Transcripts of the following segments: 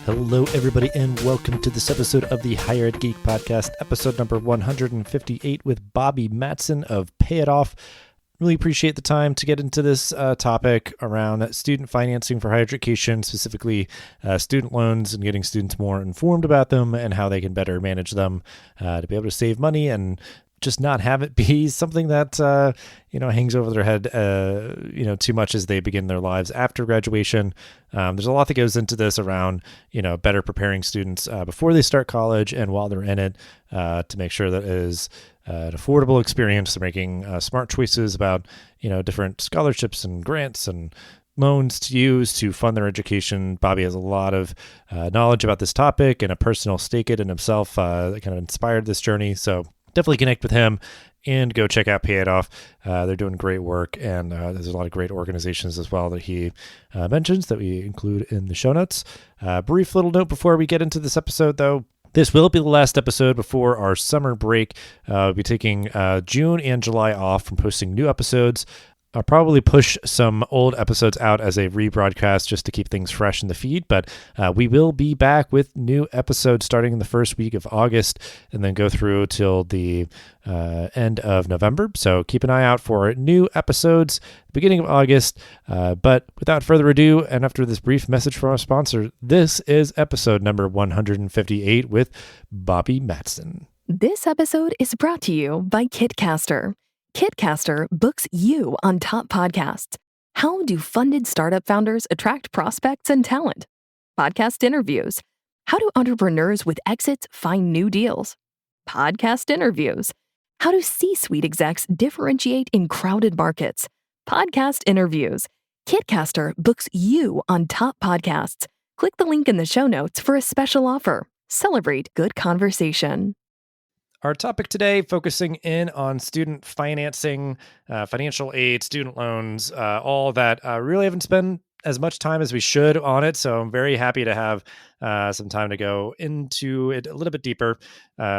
Hello, everybody, and welcome to this episode of the Higher Ed Geek Podcast, episode number 158 with Bobby Matson of Payitoff. Really appreciate the time to get into this topic around student financing for higher education, specifically student loans, and getting students more informed about them and how they can better manage them to be able to save money and just not have it be something that, hangs over their head, too much as they begin their lives after graduation. There's a lot that goes into this around, better preparing students before they start college and while they're in it to make sure that it is an affordable experience. They're making smart choices about, different scholarships and grants and loans to use to fund their education. Bobby has a lot of knowledge about this topic and a personal stake in himself that kind of inspired this journey. So definitely connect with him and go check out Payitoff. They're doing great work, and there's a lot of great organizations as well that he mentions that we include in the show notes. Brief little note before we get into this episode, though. This will be the last episode before our summer break. We'll be taking June and July off from posting new episodes. I'll probably push some old episodes out as a rebroadcast just to keep things fresh in the feed, but we will be back with new episodes starting in the first week of August and then go through till the end of November. So keep an eye out for new episodes beginning of August. But without further ado, and after this brief message from our sponsor, this is episode number 158 with Bobby Matson. This episode is brought to you by Kitcaster. Kitcaster books you on top podcasts. How do funded startup founders attract prospects and talent? Podcast interviews. How do entrepreneurs with exits find new deals? Podcast interviews. How do C-suite execs differentiate in crowded markets? Podcast interviews. Kitcaster books you on top podcasts. Click the link in the show notes for a special offer. Celebrate good conversation. Our topic today, focusing in on student financing, financial aid, student loans, all that. Really haven't spent as much time as we should on it, so I'm very happy to have some time to go into it a little bit deeper.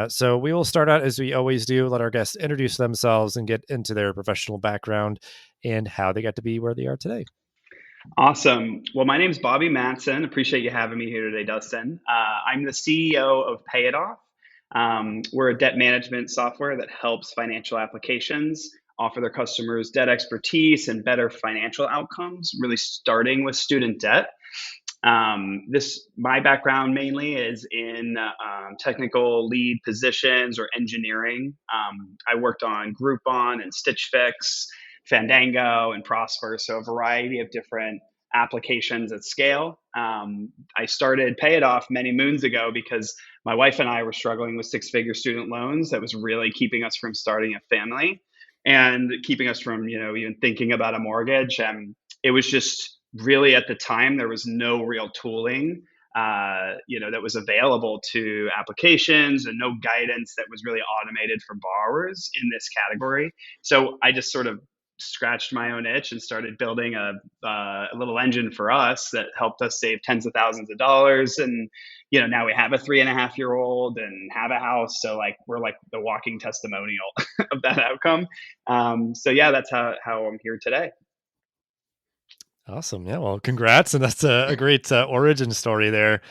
So we will start out as we always do, let our guests introduce themselves and get into their professional background and how they got to be where they are today. Awesome. Well, my name is Bobby Matson. Appreciate you having me here today, Dustin. I'm the CEO of Payitoff. We're a debt management software that helps financial applications offer their customers debt expertise and better financial outcomes, really starting with student debt. My background mainly is in technical lead positions or engineering. I worked on Groupon and Stitch Fix, Fandango, and Prosper, so a variety of different applications at scale. I started Payitoff many moons ago because my wife and I were struggling with six-figure student loans that was really keeping us from starting a family and keeping us from, even thinking about a mortgage. And it was just really, at the time, there was no real tooling, that was available to applications and no guidance that was really automated for borrowers in this category. So I just sort of scratched my own itch and started building a little engine for us that helped us save tens of thousands of dollars. And, now we have a 3.5-year-old and have a house. So we're like the walking testimonial of that outcome. That's how I'm here today. Awesome. Yeah. Well, congrats. And that's a great origin story there.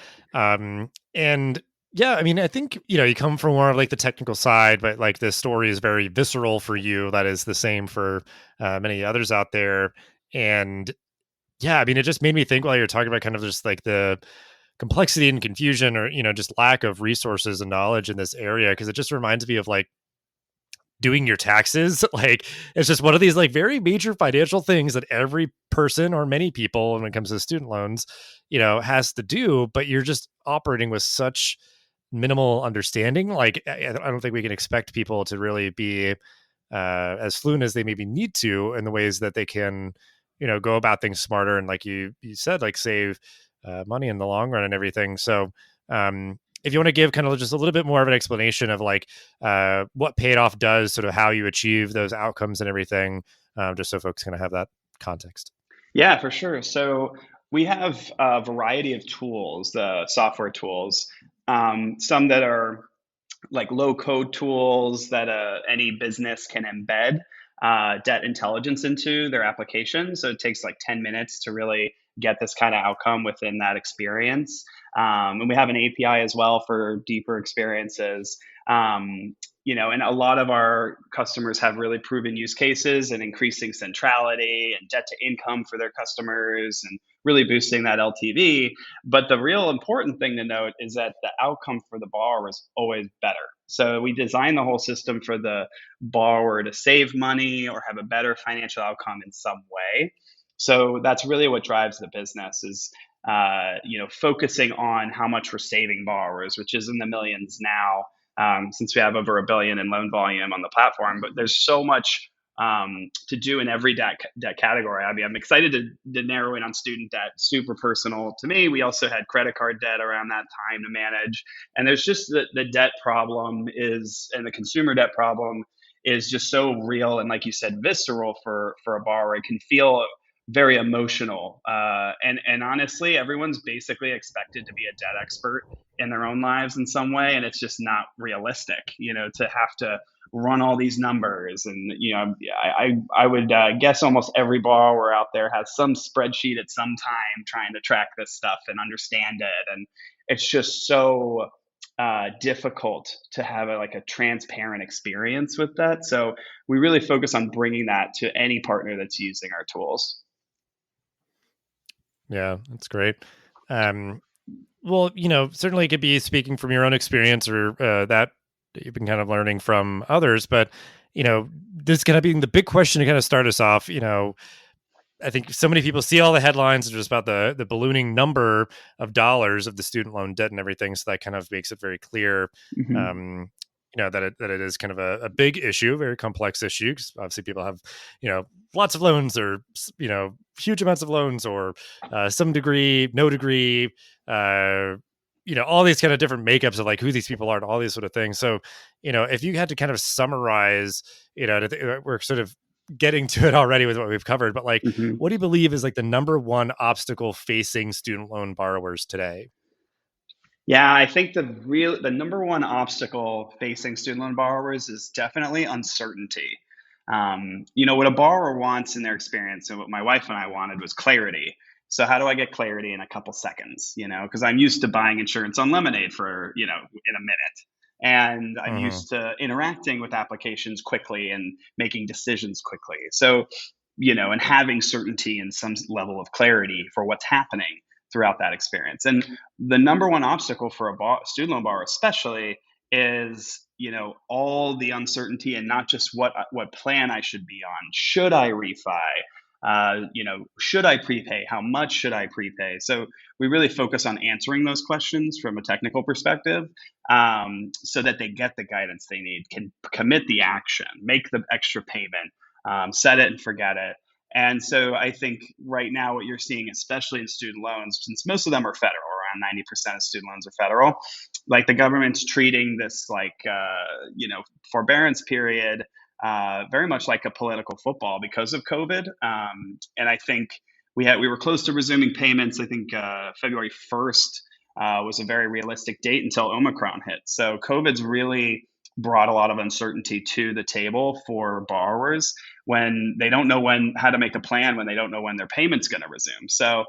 Yeah, I mean, I think, you come from more of the technical side, but this story is very visceral for you. That is the same for many others out there. And yeah, I mean, it just made me think while you're talking about kind of just the complexity and confusion or, just lack of resources and knowledge in this area. Cause it just reminds me of doing your taxes. It's just one of these very major financial things that every person or many people when it comes to student loans, has to do, but you're just operating with such minimal understanding. I don't think we can expect people to really be as fluent as they maybe need to in the ways that they can, go about things smarter. And like you said, save money in the long run and everything. So if you want to give kind of just a little bit more of an explanation of what Payitoff does, sort of how you achieve those outcomes and everything, just so folks kind of have that context. Yeah, for sure. So we have a variety of tools, the software tools, some that are low code tools that any business can embed debt intelligence into their application. So it takes 10 minutes to really get this kind of outcome within that experience. And we have an API as well for deeper experiences. And a lot of our customers have really proven use cases and increasing centrality and debt to income for their customers and really boosting that LTV. But the real important thing to note is that the outcome for the borrower is always better. So we design the whole system for the borrower to save money or have a better financial outcome in some way. So that's really what drives the business is focusing on how much we're saving borrowers, which is in the millions now, since we have over $1 billion in loan volume on the platform. But there's so much to do in every debt category. I mean, I'm excited to narrow in on student debt, super personal to me. We also had credit card debt around that time to manage. And there's just the debt problem and the consumer debt problem is just so real. And like you said, visceral for a borrower. It can feel very emotional. And honestly, everyone's basically expected to be a debt expert in their own lives in some way. And it's just not realistic, to have to run all these numbers. And, I would guess almost every borrower out there has some spreadsheet at some time trying to track this stuff and understand it. And it's just so difficult to have a transparent experience with that. So we really focus on bringing that to any partner that's using our tools. Yeah, that's great. Well, certainly it could be speaking from your own experience or that you've been kind of learning from others, but this kind of being the big question to kind of start us off. I think so many people see all the headlines just about the ballooning number of dollars of the student loan debt and everything, so that kind of makes it very clear. Mm-hmm. That it is kind of a big issue, a very complex issue, because obviously people have, lots of loans or, huge amounts of loans or some degree, no degree, all these kind of different makeups of like who these people are and all these sort of things. So, if you had to kind of summarize, we're sort of getting to it already with what we've covered, but like, Mm-hmm. what do you believe is like the number one obstacle facing student loan borrowers today? Yeah, I think the number one obstacle facing student loan borrowers is definitely uncertainty. What a borrower wants in their experience, and what my wife and I wanted was clarity. So how do I get clarity in a couple seconds? Because I'm used to buying insurance on Lemonade for in a minute, and I'm Mm-hmm. used to interacting with applications quickly and making decisions quickly. So and having certainty and some level of clarity for what's happening throughout that experience. And the number one obstacle for a student loan borrower, especially, is all the uncertainty and not just what plan I should be on. Should I refi? Should I prepay? How much should I prepay? So we really focus on answering those questions from a technical perspective, so that they get the guidance they need, can commit the action, make the extra payment, set it and forget it. And so I think right now what you're seeing, especially in student loans, since most of them are federal, around 90% of student loans are federal, like the government's treating this forbearance period very much like a political football because of COVID. And I think we were close to resuming payments. I think February 1st was a very realistic date until Omicron hit. So COVID's really brought a lot of uncertainty to the table for borrowers when they don't know how to make a plan, when they don't know when their payment's going to resume. So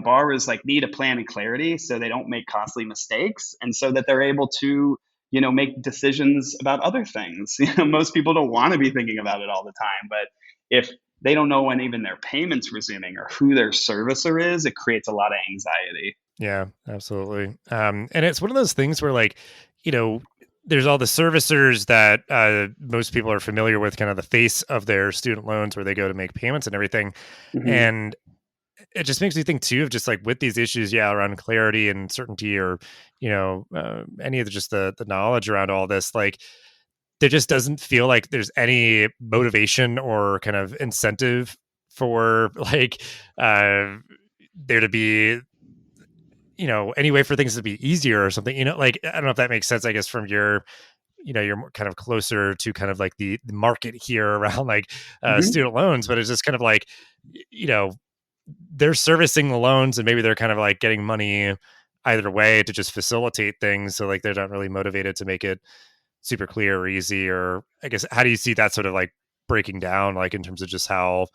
borrowers need a plan and clarity so they don't make costly mistakes, and so that they're able to make decisions about other things. Most people don't want to be thinking about it all the time, but if they don't know when even their payment's resuming or who their servicer is, it creates a lot of anxiety. Yeah, absolutely. And it's one of those things where there's all the servicers that most people are familiar with, kind of the face of their student loans where they go to make payments and everything. Mm-hmm. And it just makes me think too of just with these issues, around clarity and certainty, or any of the knowledge around all this, there just doesn't feel like there's any motivation or kind of incentive for there to be any way for things to be easier or something. I don't know if that makes sense. I guess from your you're more kind of closer to kind of the market here around Mm-hmm. student loans, but it's just kind of they're servicing the loans and maybe they're kind of getting money either way to just facilitate things. So they're not really motivated to make it super clear or easy. Or I guess, how do you see that sort of breaking down, in terms of just how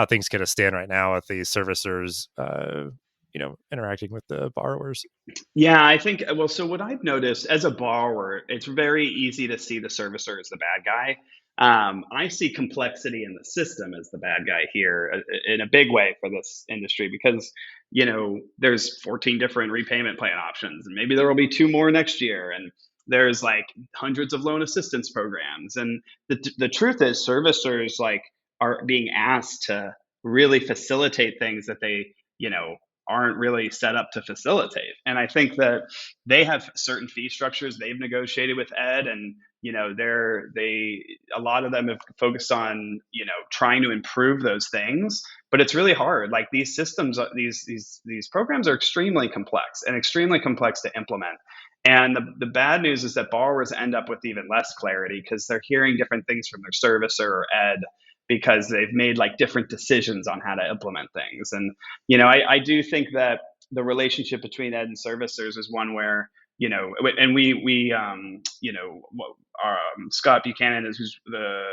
things kind of stand right now with the servicers interacting with the borrowers? Yeah, I think, well, so what I've noticed as a borrower, it's very easy to see the servicer as the bad guy. I see complexity in the system as the bad guy here in a big way for this industry because, there's 14 different repayment plan options, and maybe there will be two more next year. And there's like hundreds of loan assistance programs. And the truth is, servicers like are being asked to really facilitate things that they, aren't really set up to facilitate. And I think that they have certain fee structures they've negotiated with Ed, and they a lot of them have focused on trying to improve those things, but it's really hard. Like these systems, these programs are extremely complex and extremely complex to implement. And the bad news is that borrowers end up with even less clarity because they're hearing different things from their servicer or Ed because they've made like different decisions on how to implement things. And I do think that the relationship between Ed and servicers is one where and Scott Buchanan is who's the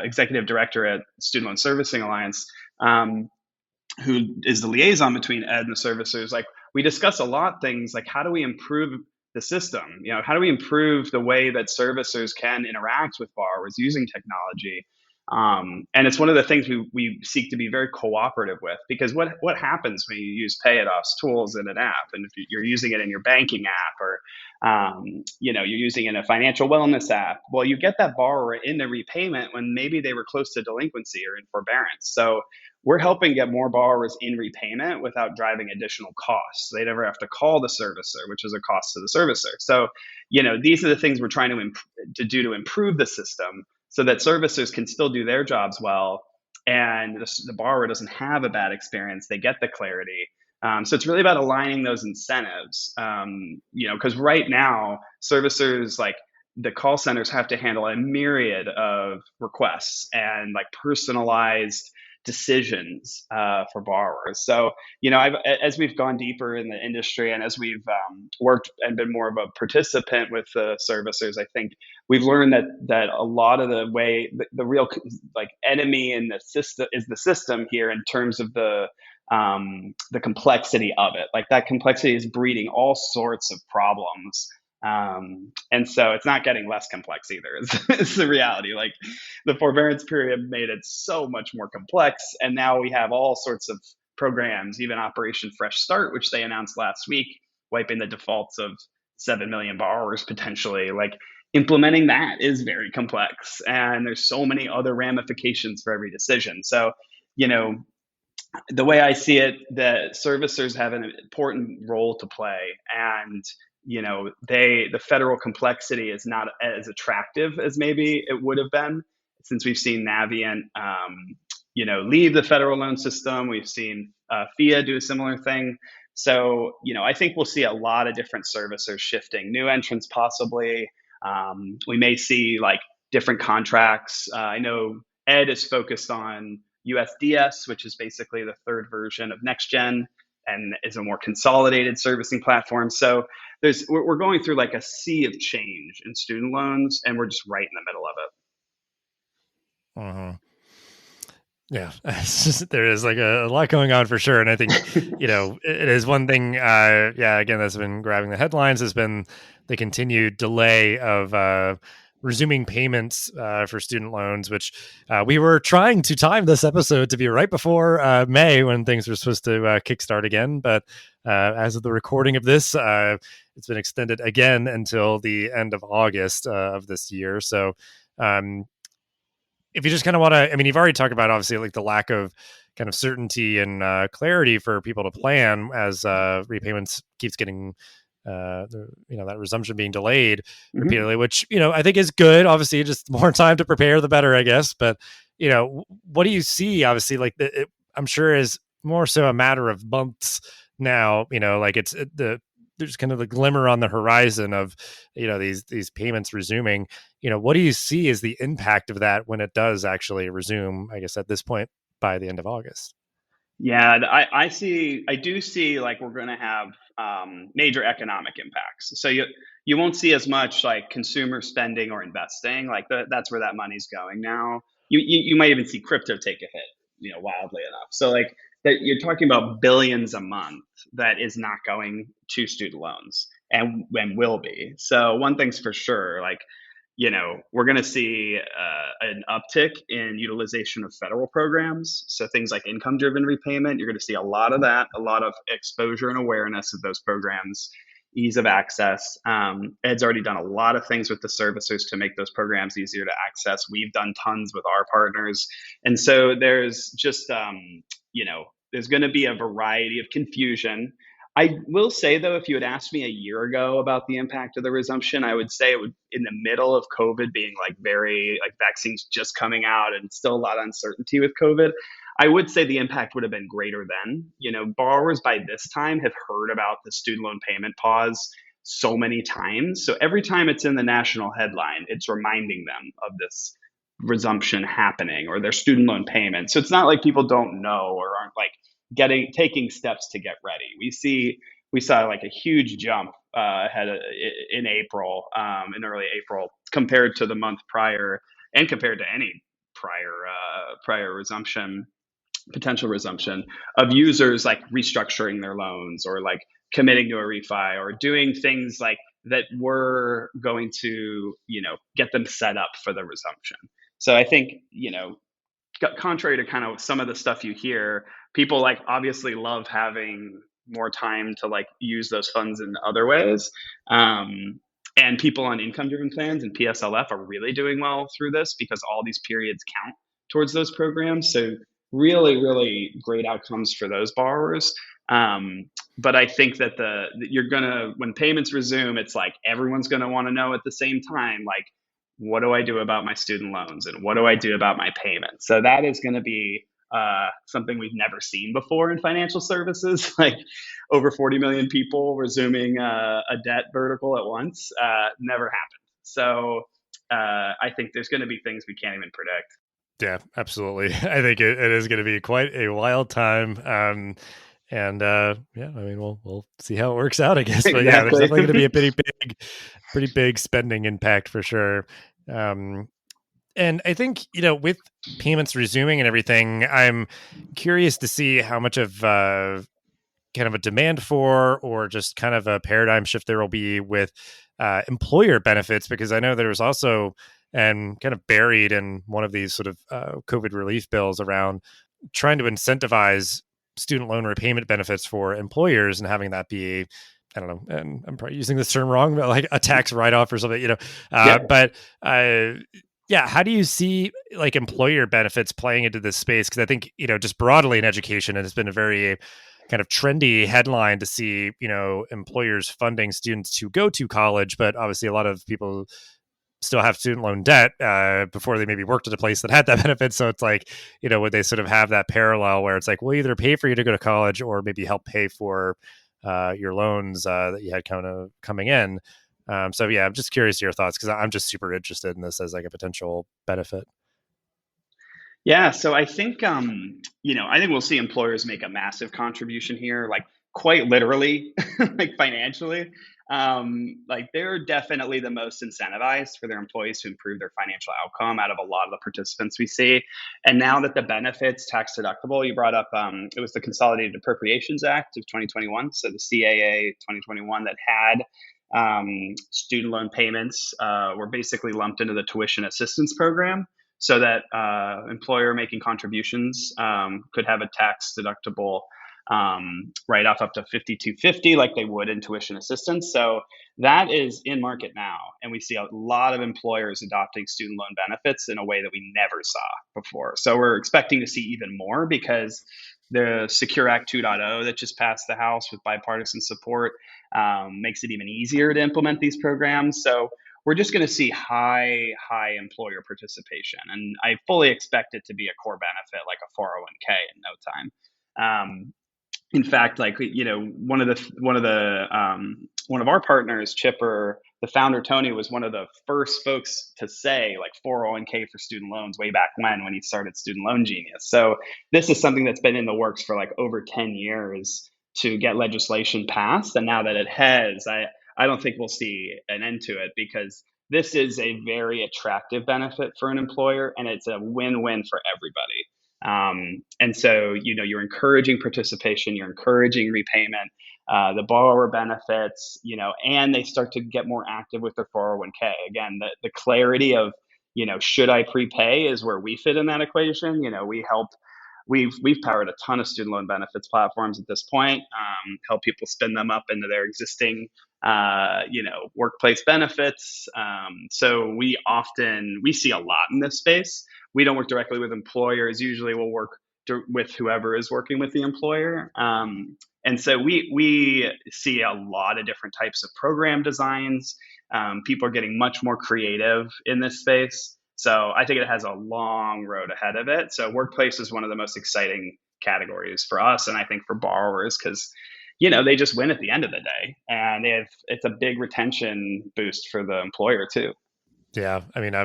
executive director at Student Loan Servicing Alliance, who is the liaison between Ed and the servicers. Like we discuss a lot things like how do we improve the system? How do we improve the way that servicers can interact with borrowers using technology? And it's one of the things we seek to be very cooperative with, because what happens when you use Payitoff's tools in an app, and if you're using it in your banking app, or you're using it in a financial wellness app, well, you get that borrower in the repayment when maybe they were close to delinquency or in forbearance. So we're helping get more borrowers in repayment without driving additional costs. They never have to call the servicer, which is a cost to the servicer. So, these are the things we're trying to do to improve the system so that servicers can still do their jobs well, and the borrower doesn't have a bad experience. They get the clarity. So it's really about aligning those incentives, because right now servicers, like the call centers, have to handle a myriad of requests and like personalized decisions for borrowers. So, as we've gone deeper in the industry and as we've worked and been more of a participant with the servicers, I think we've learned that a lot of the way the real like enemy in the system is the system here in terms of the complexity of it. Like that complexity is breeding all sorts of problems. And so it's not getting less complex either. Is the reality. Like the forbearance period made it so much more complex, and now we have all sorts of programs, even Operation Fresh Start, which they announced last week, wiping the defaults of 7 million borrowers potentially. Like implementing that is very complex, and there's so many other ramifications for every decision. So, the way I see it, the servicers have an important role to play, and the federal complexity is not as attractive as maybe it would have been, since we've seen Navient, leave the federal loan system. We've seen FIA do a similar thing. So, I think we'll see a lot of different servicers shifting, new entrants possibly. We may see like different contracts. I know Ed is focused on USDS, which is basically the third version of NextGen and is a more consolidated servicing platform. So we're going through like a sea of change in student loans, and we're just right in the middle of it. Yeah, it's just, there is like a lot going on for sure. And I think, it is one thing, again, that's been grabbing the headlines has been the continued delay of resuming payments for student loans, which we were trying to time this episode to be right before May when things were supposed to kickstart again. But as of the recording of this, it's been extended again until the end of August of this year. So if you just kind of want to, you've already talked about obviously like the lack of kind of certainty and clarity for people to plan as repayments keeps getting that resumption being delayed repeatedly, which, I think is good. Obviously, just more time to prepare, the better, I guess. But, what do you see? Obviously, like I'm sure is more so a matter of months now, like there's kind of the glimmer on the horizon of, these payments resuming. What do you see as the impact of that when it does actually resume, I guess, at this point by the end of August? Yeah, I do see like we're going to have major economic impacts. So you won't see as much like consumer spending or investing. Like that's where that money's going now. You might even see crypto take a hit, wildly enough. So like that you're talking about billions a month that is not going to student loans and will be. So one thing's for sure, like, we're going to see an uptick in utilization of federal programs. So things like income driven repayment, you're going to see a lot of that, a lot of exposure and awareness of those programs, ease of access. Ed's already done a lot of things with the servicers to make those programs easier to access. We've done tons with our partners. And so there's just, there's going to be a variety of confusion. I will say, though, if you had asked me a year ago about the impact of the resumption, I would say it would, in the middle of COVID being like very, like vaccines just coming out and still a lot of uncertainty with COVID, I would say the impact would have been greater then. Borrowers by this time have heard about the student loan payment pause so many times. So every time it's in the national headline, it's reminding them of this resumption happening or their student loan payment. So it's not like people don't know or aren't like taking steps to get ready. We saw like a huge jump in April, in early April, compared to the month prior, and compared to any prior potential resumption of users like restructuring their loans or like committing to a refi or doing things like that were going to get them set up for the resumption. So I think contrary to kind of some of the stuff you hear, people like obviously love having more time to like use those funds in other ways. And people on income driven plans and PSLF are really doing well through this because all these periods count towards those programs. So really, really great outcomes for those borrowers. But I think that when payments resume, it's like everyone's going to want to know at the same time, like, what do I do about my student loans and what do I do about my payments? So that is going to be something we've never seen before in financial services, like over 40 million people resuming a debt vertical at once. Never happened. So I think there's going to be things we can't even predict. Yeah, absolutely. I think it is going to be quite a wild time. And I mean, we'll see how it works out, I guess. But Exactly. yeah, there's definitely going to be a pretty big spending impact for sure. And I think, with payments resuming and everything, I'm curious to see how much of kind of a demand for or just kind of a paradigm shift there will be with employer benefits, because I know there was also, and kind of buried in one of these sort of COVID relief bills around trying to incentivize student loan repayment benefits for employers and having that be, I don't know, and I'm probably using this term wrong, but like a tax write-off or something, but how do you see like employer benefits playing into this space? Because I think, just broadly in education, it has been a very kind of trendy headline to see, employers funding students to go to college, but obviously a lot of people still have student loan debt before they maybe worked at a place that had that benefit. So it's like, would they sort of have that parallel where it's like, we'll either pay for you to go to college or maybe help pay for your loans that you had kind of coming in. So yeah, I'm just curious to your thoughts because I'm just super interested in this as like a potential benefit. Yeah, so I think I think we'll see employers make a massive contribution here, like quite literally, like financially. Like they're definitely the most incentivized for their employees to improve their financial outcome out of a lot of the participants we see. And now that the benefits tax deductible, you brought up, it was the Consolidated Appropriations Act of 2021, so the CAA 2021 that had student loan payments were basically lumped into the tuition assistance program, so that employer making contributions could have a tax deductible write off up to $5,250 like they would in tuition assistance. So that is in market now, and we see a lot of employers adopting student loan benefits in a way that we never saw before. So we're expecting to see even more because the Secure Act 2.0 that just passed the House with bipartisan support makes it even easier to implement these programs. So we're just going to see high employer participation, and I fully expect it to be a core benefit like a 401k in no time. In fact, like one of our partners, Chipper, the founder Tony, was one of the first folks to say like 401k for student loans way back when he started Student Loan Genius. So this is something that's been in the works for like over 10 years to get legislation passed, and now that it has, I don't think we'll see an end to it because this is a very attractive benefit for an employer and it's a win-win for everybody. And so, you're encouraging participation, you're encouraging repayment, the borrower benefits, and they start to get more active with their 401k. Again, the clarity of, should I prepay is where we fit in that equation. We've powered a ton of student loan benefits platforms at this point, help people spin them up into their existing, workplace benefits. So we see a lot in this space. We don't work directly with employers. Usually we'll work with whoever is working with the employer. And so we see a lot of different types of program designs. People are getting much more creative in this space. So I think it has a long road ahead of it. So workplace is one of the most exciting categories for us, and I think for borrowers, because they just win at the end of the day, and it's a big retention boost for the employer too. Yeah, I mean,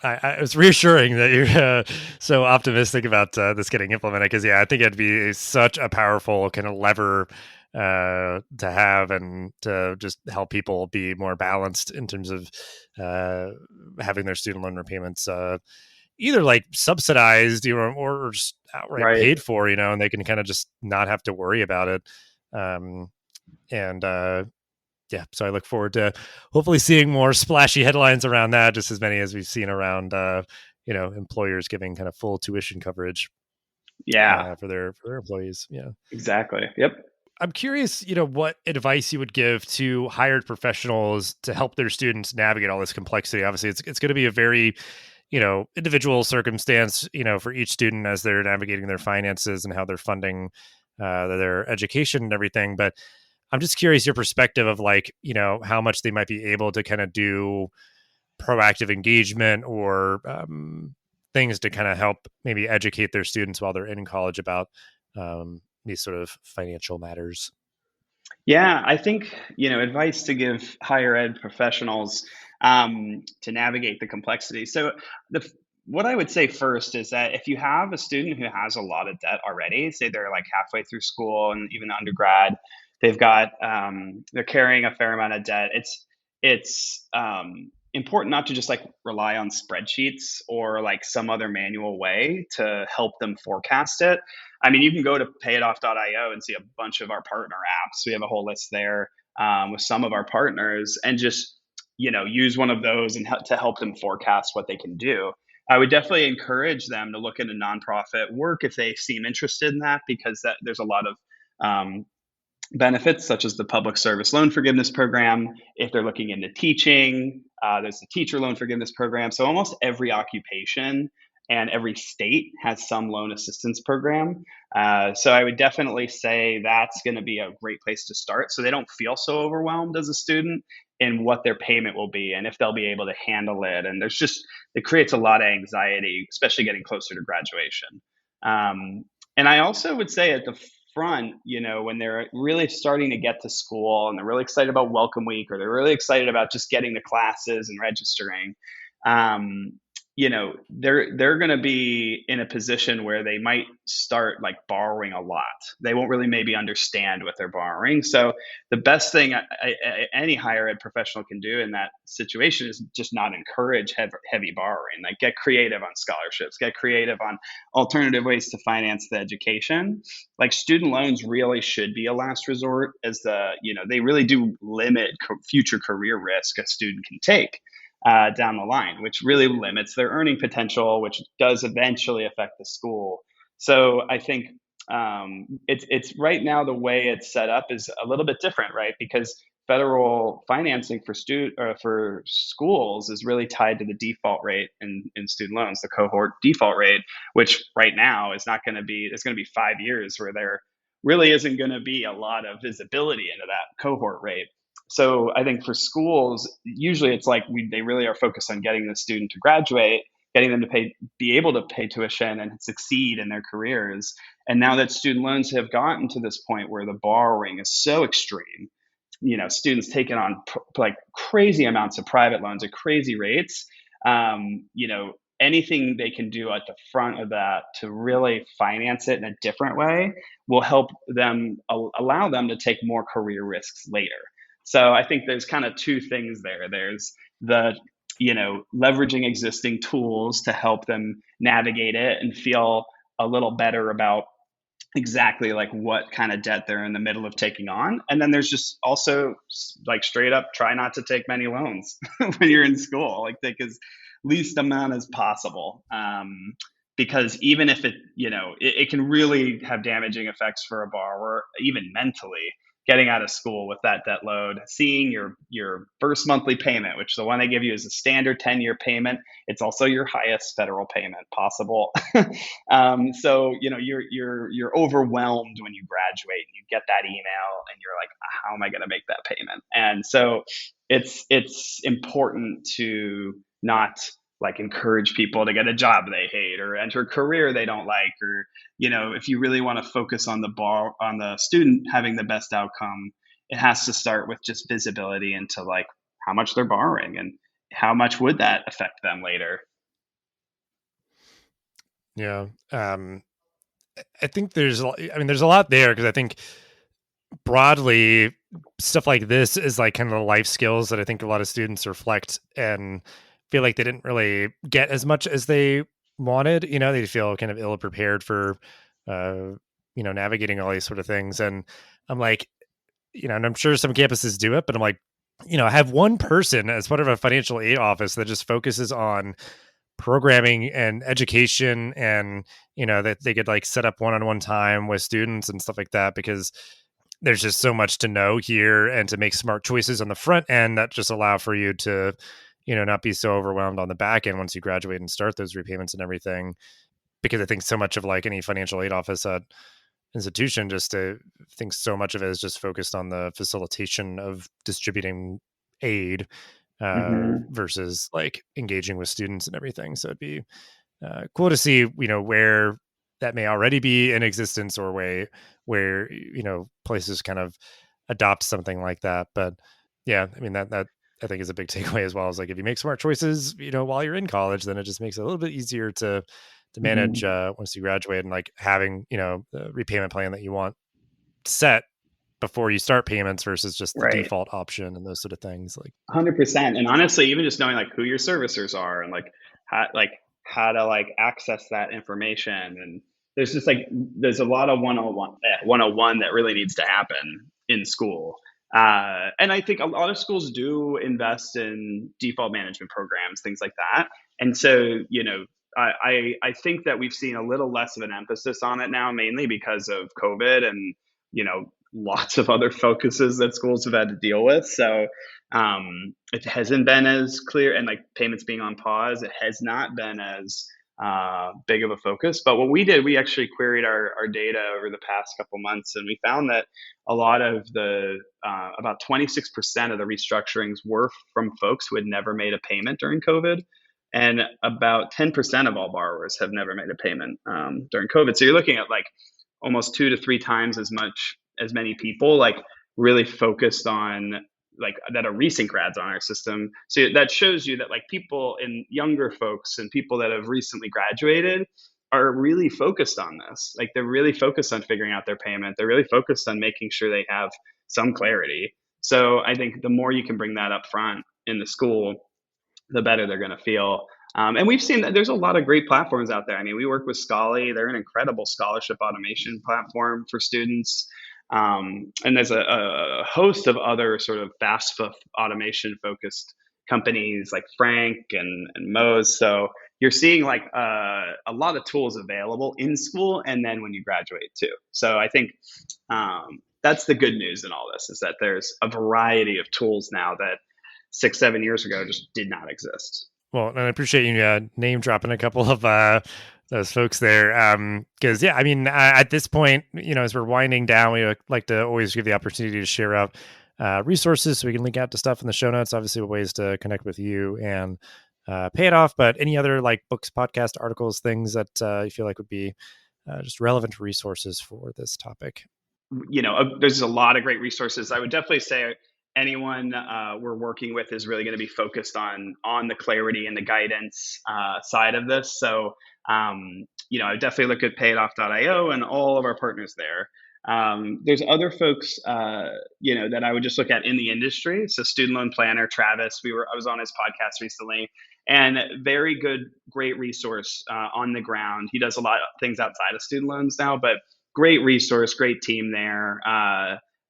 it's reassuring that you're so optimistic about this getting implemented, because I think it'd be such a powerful kind of lever to have, and to just help people be more balanced in terms of having their student loan repayments either like subsidized, or just outright Right. paid for, and they can kind of just not have to worry about it. And yeah, so I look forward to hopefully seeing more splashy headlines around that, just as many as we've seen around, employers giving kind of full tuition coverage Yeah, for their employees. Yeah. exactly. Yep. I'm curious, what advice you would give to hired professionals to help their students navigate all this complexity. Obviously, it's going to be a very, individual circumstance, for each student as they're navigating their finances and how they're funding their education and everything. But I'm just curious your perspective of like, how much they might be able to kind of do proactive engagement, or things to kind of help maybe educate their students while they're in college about these sort of financial matters. Yeah, I think, advice to give higher ed professionals, to navigate the complexity. So, what I would say first is that if you have a student who has a lot of debt already, say they're like halfway through school and even undergrad, they're carrying a fair amount of debt. It's important not to just like rely on spreadsheets or like some other manual way to help them forecast it. I mean, you can go to payitoff.io and see a bunch of our partner apps. We have a whole list there, with some of our partners, and just use one of those and to help them forecast what they can do. I would definitely encourage them to look into nonprofit work if they seem interested in that, because there's a lot of benefits, such as the public service loan forgiveness program. If they're looking into teaching, there's the teacher loan forgiveness program. So almost every occupation and every state has some loan assistance program. So I would definitely say that's going to be a great place to start, so they don't feel so overwhelmed as a student in what their payment will be and if they'll be able to handle it. And it creates a lot of anxiety, especially getting closer to graduation. And I also would say at the front, when they're really starting to get to school and they're really excited about welcome week, or they're really excited about just getting to classes and registering, um, they're going to be in a position where they might start like borrowing a lot. They won't really maybe understand what they're borrowing. So the best thing any higher ed professional can do in that situation is just not encourage heavy borrowing. Like, get creative on scholarships, get creative on alternative ways to finance the education. Like, student loans really should be a last resort, as they really do limit future career risk a student can take down the line, which really limits their earning potential, which does eventually affect the school. So I think, it's right now the way it's set up is a little bit different, right? Because federal financing for schools is really tied to the default rate in student loans, the cohort default rate, which right now is not going to be. It's going to be 5 years where there really isn't going to be a lot of visibility into that cohort rate. So I think for schools, usually it's like they really are focused on getting the student to graduate, getting them to be able to pay tuition and succeed in their careers. And now that student loans have gotten to this point where the borrowing is so extreme, students taking on like crazy amounts of private loans at crazy rates. Anything they can do at the front of that to really finance it in a different way will help them, allow them to take more career risks later. So I think there's kind of two things there. There's the, leveraging existing tools to help them navigate it and feel a little better about exactly like what kind of debt they're in the middle of taking on. And then there's just also like straight up try not to take many loans when you're in school, like take as least amount as possible. Because even if it can really have damaging effects for a borrower, even mentally, getting out of school with that debt load, seeing your first monthly payment, which the one they give you is a standard 10-year payment. It's also your highest federal payment possible. So you're overwhelmed when you graduate and you get that email and you're like, how am I going to make that payment? And so it's important to not like encourage people to get a job they hate or enter a career they don't like, or if you really want to focus on the student having the best outcome, it has to start with just visibility into like how much they're borrowing and how much would that affect them later. Yeah. I think there's a lot there, because I think broadly stuff like this is like kind of the life skills that I think a lot of students reflect and feel like they didn't really get as much as they wanted. They feel kind of ill prepared for navigating all these sort of things. And I'm like, and I'm sure some campuses do it, but I'm like, I have one person as part of a financial aid office that just focuses on programming and education, and that they could like set up one-on-one time with students and stuff like that, because there's just so much to know here and to make smart choices on the front end that just allow for you to not be so overwhelmed on the back end once you graduate and start those repayments and everything. Because I think so much of like any financial aid office at institution, think so much of it is just focused on the facilitation of distributing aid versus like engaging with students and everything. So it'd be cool to see, where that may already be in existence, or where places kind of adopt something like that. But yeah, I mean, that I think is a big takeaway as well, is like, if you make smart choices, while you're in college, then it just makes it a little bit easier to manage once you graduate, and like having, the repayment plan that you want set before you start payments versus just the Right. default option and those sort of things. Like 100%. And honestly, even just knowing like who your servicers are and how to like access that information. And there's a lot of 101 that really needs to happen in school. And I think a lot of schools do invest in default management programs, things like that. And so, I think that we've seen a little less of an emphasis on it now, mainly because of COVID and, lots of other focuses that schools have had to deal with. So it hasn't been as clear, and like payments being on pause, it has not been as big of a focus. But what we did, we actually queried our data over the past couple months, and we found that a lot of about 26% of the restructurings were from folks who had never made a payment during COVID. And about 10% of all borrowers have never made a payment during COVID. So you're looking at like almost 2 to 3 times as many people like really focused on like that are recent grads on our system. So that shows you that like people in younger folks and people that have recently graduated are really focused on this. Like they're really focused on figuring out their payment. They're really focused on making sure they have some clarity. So I think the more you can bring that up front in the school, the better they're going to feel. And we've seen that there's a lot of great platforms out there. I mean, we work with Scholly. They're an incredible scholarship automation platform for students. And there's a host of other sort of fast automation focused companies like Frank and Moe's. So you're seeing like a lot of tools available in school and then when you graduate too. So I think that's the good news in all this, is that there's a variety of tools now that 6-7 years ago just did not exist. Well, and I appreciate you name dropping a couple of those folks there. Because, yeah, I mean, at this point, as we're winding down, we like to always give the opportunity to share out resources so we can link out to stuff in the show notes, obviously ways to connect with you and Payitoff. But any other like books, podcast, articles, things that you feel like would be just relevant resources for this topic? There's a lot of great resources. I would definitely say anyone we're working with is really going to be focused on the clarity and the guidance side of this. So I would definitely look at Payitoff.io and all of our partners there. There's other folks, that I would just look at in the industry. So Student Loan Planner, Travis, I was on his podcast recently, and very good, great resource on the ground. He does a lot of things outside of student loans now, but great resource, great team there.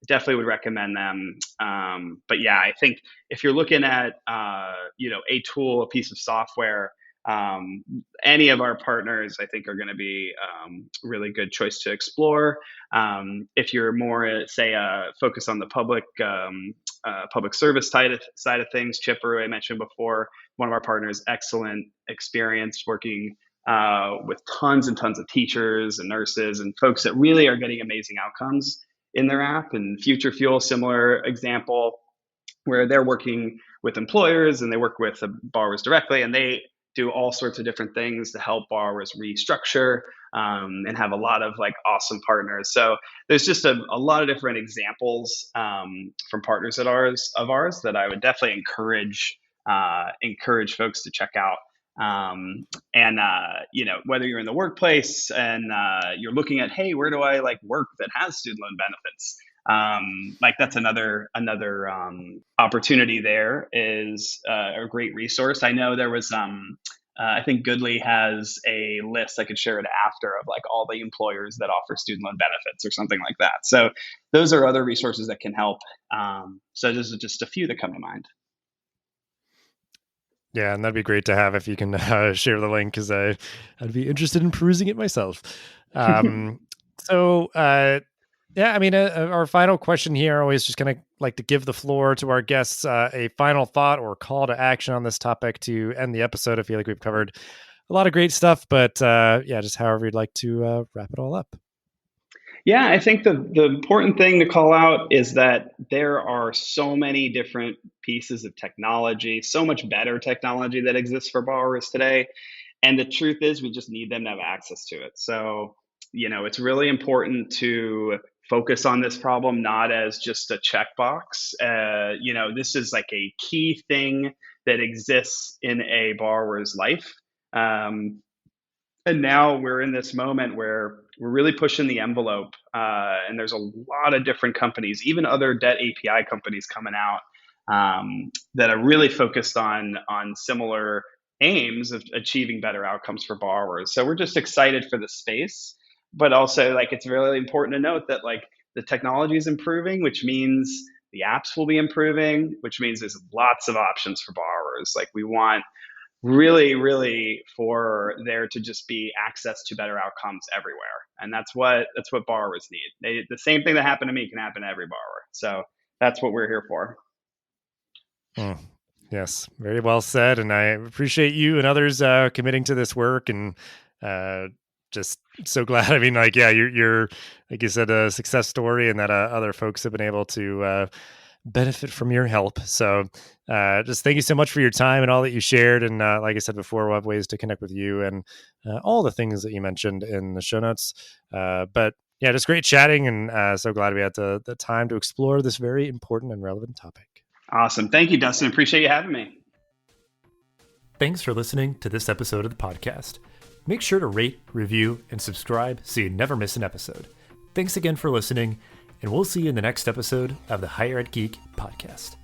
Definitely would recommend them. But yeah, I think if you're looking at, a tool, a piece of software, any of our partners, I think, are going to be really good choice to explore. If you're more, say, focus on the public service side of things, Chipper, I mentioned before, one of our partners, excellent experience working with tons and tons of teachers and nurses and folks that really are getting amazing outcomes in their app. And Future Fuel, similar example, where they're working with employers and they work with the borrowers directly, and they do all sorts of different things to help borrowers restructure, and have a lot of awesome partners. So there's just a lot of different examples from partners of ours that I would definitely encourage folks to check out. Whether you're in the workplace and you're looking at, hey, where do I work that has student loan benefits? That's another opportunity. There is a great resource. I know there was I think Goodly has a list, I could share it after, of all the employers that offer student loan benefits or something like that. So those are other resources that can help. So this is just a few that come to mind. Yeah, and that'd be great to have if you can share the link, because I'd be interested in perusing it myself. Our final question here, I always just kind of like to give the floor to our guests a final thought or call to action on this topic to end the episode. I feel like we've covered a lot of great stuff, but just however you'd like to wrap it all up. Yeah, I think the important thing to call out is that there are so many different pieces of technology, so much better technology that exists for borrowers today. And the truth is, we just need them to have access to it. So, it's really important to focus on this problem not as just a checkbox. This is a key thing that exists in a borrower's life. And now we're in this moment where we're really pushing the envelope, and there's a lot of different companies, even other debt API companies coming out, that are really focused on similar aims of achieving better outcomes for borrowers. So we're just excited for the space, but also it's really important to note that the technology is improving, which means the apps will be improving, which means there's lots of options for borrowers. We want really, really for there to just be access to better outcomes everywhere. And that's what borrowers need. The same thing that happened to me can happen to every borrower. So that's what we're here for. Yes, very well said. And I appreciate you and others committing to this work, and just so glad. I mean, you're like you said, a success story, and that other folks have been able to benefit from your help. So just thank you so much for your time and all that you shared. And like I said before, we'll have ways to connect with you and all the things that you mentioned in the show notes. But yeah, just great chatting, and so glad we had the time to explore this very important and relevant topic. Awesome. Thank you, Dustin. Appreciate you having me. Thanks for listening to this episode of the podcast. Make sure to rate, review, and subscribe so you never miss an episode. Thanks again for listening, and we'll see you in the next episode of the Higher Ed Geek podcast.